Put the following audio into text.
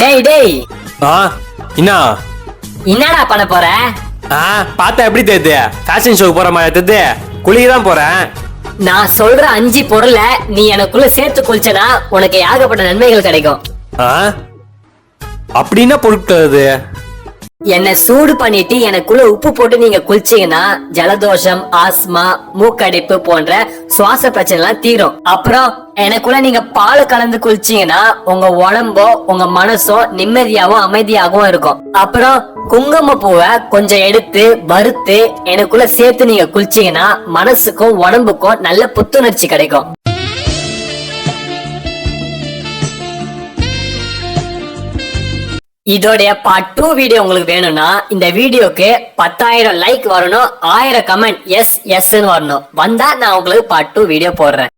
டேய் டேய் ஆ என்ன என்னடா பண்ண போற? பார்த்தா எப்படி தெரியுது? ஃபேஷன் ஷோக்கு போற மாதிரி தெரியுது. குளிக்க தான் போறேன். நான் சொல்ற 5 பொருளை நீ எனக்குள்ள சேர்த்து குளிச்சனா உனக்கு ஏகப்பட்ட நன்மைகள் கிடைக்கும். அப்படின்னா பொருட்கள் அது என்ன சூடு பண்ணிட்டு எனக்குள்ள உப்பு போட்டு நீங்க குளிச்சீங்கன்னா ஜலதோஷம், ஆஸ்மா, மூக்கடைப்பு போன்ற சுவாச பிரச்சனை எல்லாம் தீரும். அப்புறம் எனக்குள்ள நீங்க பால் கலந்து குளிச்சீங்கன்னா உங்க உடம்போ உங்க மனசோ நிம்மதியாவும் அமைதியாகவும் இருக்கும். அப்புறம் குங்கும பூவை கொஞ்சம் எடுத்து வறுத்து எனக்குள்ள சேர்த்து நீங்க குளிச்சீங்கன்னா மனசுக்கும் உடம்புக்கும் நல்ல புத்துணர்ச்சி கிடைக்கும். இதோடைய பார்ட் 2 வீடியோ உங்களுக்கு வேணும்னா இந்த வீடியோக்கு 10,000 லைக் வரணும், 1000 கமெண்ட் எஸ் எஸ் வரணும். வந்தா நான் உங்களுக்கு பார்ட் 2 வீடியோ போடுறேன்.